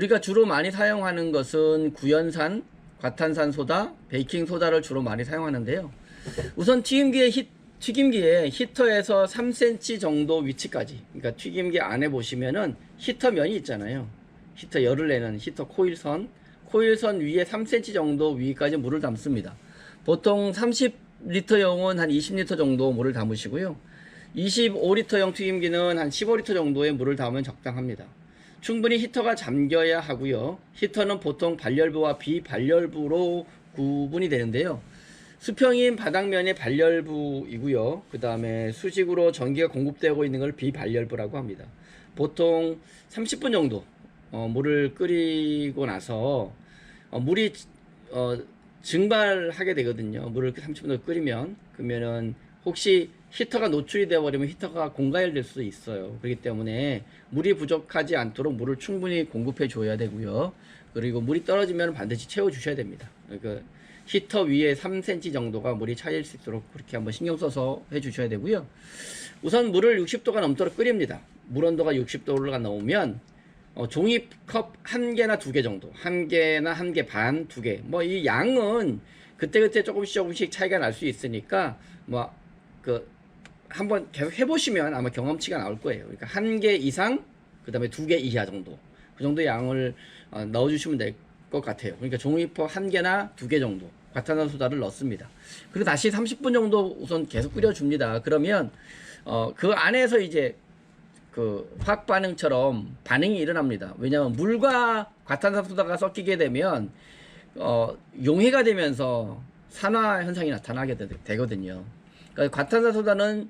우리가 주로 많이 사용하는 것은 구연산, 과탄산소다, 베이킹소다를 주로 많이 사용하는데요. 우선 튀김기에 히터에서 3cm 정도 위치까지, 그러니까 튀김기 안에 보시면은 히터 면이 있잖아요. 히터 열을 내는 히터 코일선 위에 3cm 정도 위까지 물을 담습니다. 보통 30리터용은 한 20리터 정도 물을 담으시고요. 25리터용 튀김기는 한 15리터 정도의 물을 담으면 적당합니다. 충분히 히터가 잠겨야 하고요. 히터는 보통 발열부와 비발열부로 구분이 되는데요. 수평인 바닥면이 발열부이고요. 그 다음에 수직으로 전기가 공급되고 있는 걸 비발열부라고 합니다. 보통 30분 정도 물을 끓이고 나서 물이 증발하게 되거든요. 물을 30분 정도 끓이면, 그러면은 혹시 히터가 노출이 되어 버리면 히터가 공가열될 수도 있어요. 그렇기 때문에 물이 부족하지 않도록 물을 충분히 공급해 줘야 되고요. 그리고 물이 떨어지면 반드시 채워 주셔야 됩니다. 그러니까 히터 위에 3cm 정도가 물이 차일 수 있도록 그렇게 한번 신경 써서 해 주셔야 되고요. 우선 물을 60도가 넘도록 끓입니다. 물 온도가 60도가 넘으면 종이컵 1개나 2개 정도, 1개나 1개 반, 2개, 뭐 이 양은 그때그때 조금씩 차이가 날 수 있으니까 한번 계속 해보시면 아마 경험치가 나올 거예요. 그러니까 1개 이상, 그 다음에 2개 이하 정도, 그 정도 양을 넣어주시면 될 것 같아요. 그러니까 종이컵 1개나 2개 정도 과탄산소다를 넣습니다. 그리고 다시 30분 정도 우선 계속 끓여줍니다. 그러면 그 안에서 이제 그 화학 반응처럼 반응이 일어납니다. 왜냐하면 물과 과탄산소다가 섞이게 되면 용해가 되면서 산화 현상이 나타나게 되거든요. 그러니까 과탄산소다는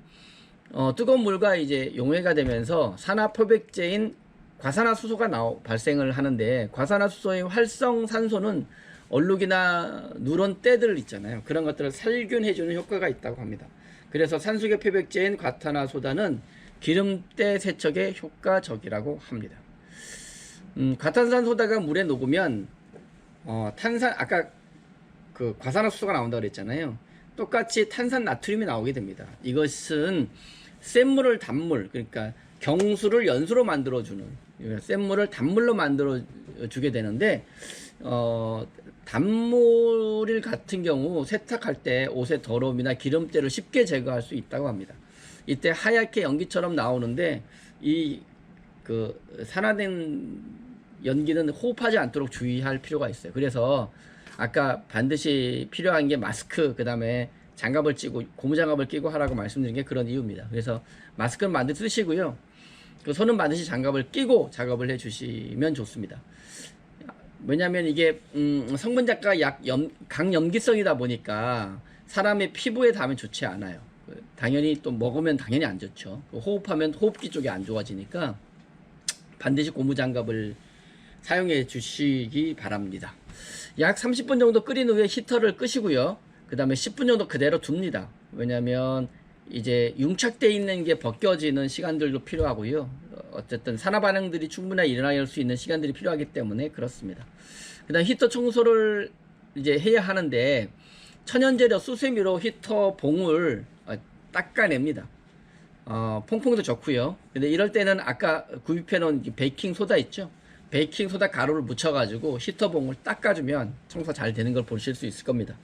뜨거운 물과 이제 용해가 되면서 산화 표백제인 과산화수소가 발생을 하는데, 과산화수소의 활성산소는 얼룩이나 누런 때들 있잖아요. 그런 것들을 살균해주는 효과가 있다고 합니다. 그래서 산수계 표백제인 과탄화소다는 기름때 세척에 효과적이라고 합니다. 과탄산소다가 물에 녹으면 아까 그 과산화수소가 나온다고 그랬잖아요. 똑같이 탄산 나트륨이 나오게 됩니다. 이것은 센 물을 단물, 그러니까 경수를 연수로 만들어주는, 센 물을 단물로 만들어주게 되는데, 단물 같은 경우 세탁할 때 옷의 더러움이나 기름때를 쉽게 제거할 수 있다고 합니다. 이때 하얗게 연기처럼 나오는데, 산화된 연기는 호흡하지 않도록 주의할 필요가 있어요. 그래서 아까 반드시 필요한 게 마스크, 그 다음에 장갑을 끼고, 고무장갑을 끼고 하라고 말씀드린 게 그런 이유입니다. 그래서 마스크는 반드시 쓰시고요. 그 손은 반드시 장갑을 끼고 작업을 해 주시면 좋습니다. 왜냐하면 이게 성분 자체가 강염기성이다 보니까 사람의 피부에 닿으면 좋지 않아요. 당연히 또 먹으면 당연히 안 좋죠. 호흡하면 호흡기 쪽이 안 좋아지니까 반드시 고무장갑을 사용해 주시기 바랍니다. 약 30분 정도 끓인 후에 히터를 끄시고요. 그 다음에 10분 정도 그대로 둡니다. 왜냐면 이제 융착되어 있는 게 벗겨지는 시간들도 필요하고요. 어쨌든 산화 반응들이 충분히 일어날 수 있는 시간들이 필요하기 때문에 그렇습니다. 그 다음 히터 청소를 이제 해야 하는데, 천연재료 수세미로 히터 봉을 닦아냅니다. 퐁퐁도 좋고요. 근데 이럴 때는 아까 구입해 놓은 베이킹 소다 있죠? 베이킹 소다 가루를 묻혀 가지고 히터 봉을 닦아주면 청소 잘 되는 걸 보실 수 있을 겁니다.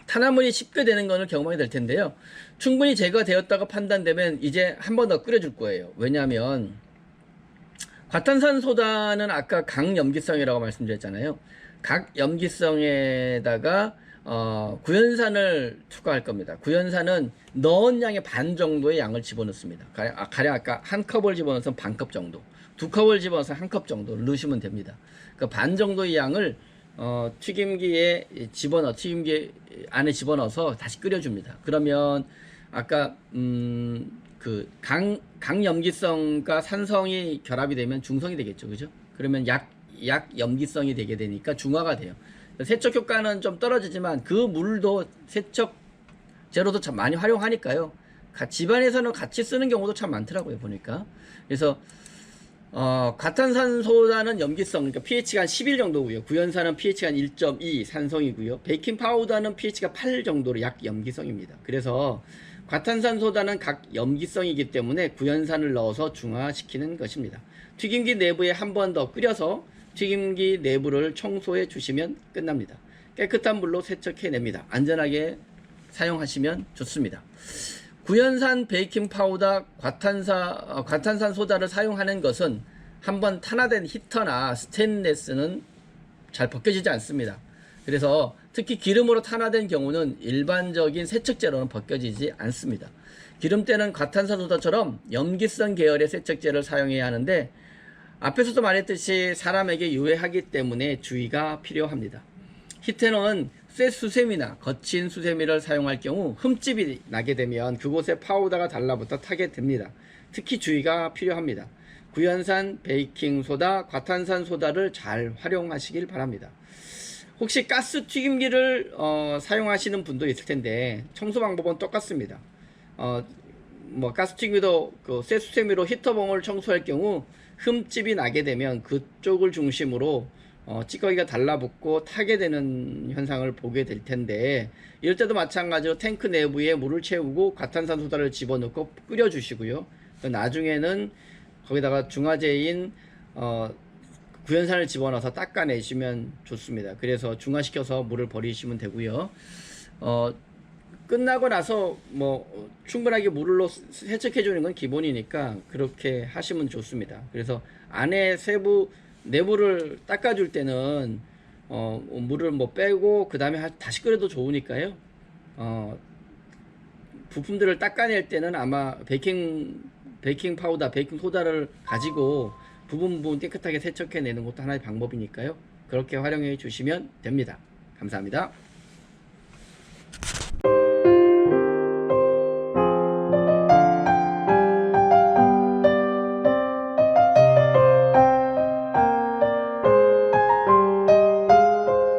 탄화물이 쉽게 되는 것을 경험하게 될 텐데요. 충분히 제거되었다고 판단되면 이제 한 번 더 끓여줄 거예요. 왜냐하면 과탄산소다는 아까 강염기성이라고 말씀드렸잖아요. 각염기성에다가 구연산을 추가할 겁니다. 구연산은 넣은 양의 반 정도의 양을 집어넣습니다. 가령 아까 한 컵을 집어넣어서 반 컵 정도, 2컵을 집어넣어서 한 컵 정도 넣으시면 됩니다. 그러니까 반 정도의 양을 튀김기 안에 집어넣어서 다시 끓여줍니다. 그러면 아까 그 강염기성과 산성이 결합이 되면 중성이 되겠죠, 그죠? 그러면 약염기성이 되게 되니까 중화가 돼요. 세척 효과는 좀 떨어지지만 그 물도 세척 재료도 참 많이 활용하니까요. 집안에서는 같이 쓰는 경우도 참 많더라고요, 보니까. 그래서 과탄산소다는 염기성, 그러니까 pH가 한 11 정도고요. 구연산은 pH가 한 1.2 산성이고요. 베이킹 파우더는 pH가 8 정도로 약 염기성입니다. 그래서 과탄산소다는 각 염기성이기 때문에 구연산을 넣어서 중화시키는 것입니다. 튀김기 내부에 한 번 더 끓여서 튀김기 내부를 청소해 주시면 끝납니다. 깨끗한 물로 세척해냅니다. 안전하게 사용하시면 좋습니다. 구연산 베이킹 파우더 과탄산 소다를 사용하는 것은 한번 탄화된 히터나 스테인레스는 잘 벗겨지지 않습니다. 그래서 특히 기름으로 탄화된 경우는 일반적인 세척제로는 벗겨지지 않습니다. 기름때는 과탄산 소다처럼 염기성 계열의 세척제를 사용해야 하는데 앞에서도 말했듯이 사람에게 유해하기 때문에 주의가 필요합니다. 히터는 쇠 수세미나 거친 수세미를 사용할 경우 흠집이 나게 되면 그곳에 파우더가 달라붙어 타게 됩니다. 특히 주의가 필요합니다. 구연산 베이킹소다, 과탄산소다를 잘 활용하시길 바랍니다. 혹시 가스 튀김기를 사용하시는 분도 있을 텐데 청소 방법은 똑같습니다. 가스 튀김기도 그 쇠 수세미로 히터봉을 청소할 경우 흠집이 나게 되면 그쪽을 중심으로 찌꺼기가 달라붙고 타게 되는 현상을 보게 될 텐데, 이럴 때도 마찬가지로 탱크 내부에 물을 채우고 과탄산소다를 집어넣고 끓여 주시고요. 나중에는 거기다가 중화제인 구연산을 집어넣어서 닦아내시면 좋습니다. 그래서 중화시켜서 물을 버리시면 되고요. 끝나고 나서 충분하게 물로 세척해 주는 건 기본이니까 그렇게 하시면 좋습니다. 그래서 안에 내부를 닦아줄 때는 물을 빼고 그 다음에 다시 끓여도 좋으니까요. 부품들을 닦아낼 때는 아마 베이킹 파우더, 베이킹 소다를 가지고 부분 깨끗하게 세척해 내는 것도 하나의 방법이니까요. 그렇게 활용해 주시면 됩니다. 감사합니다.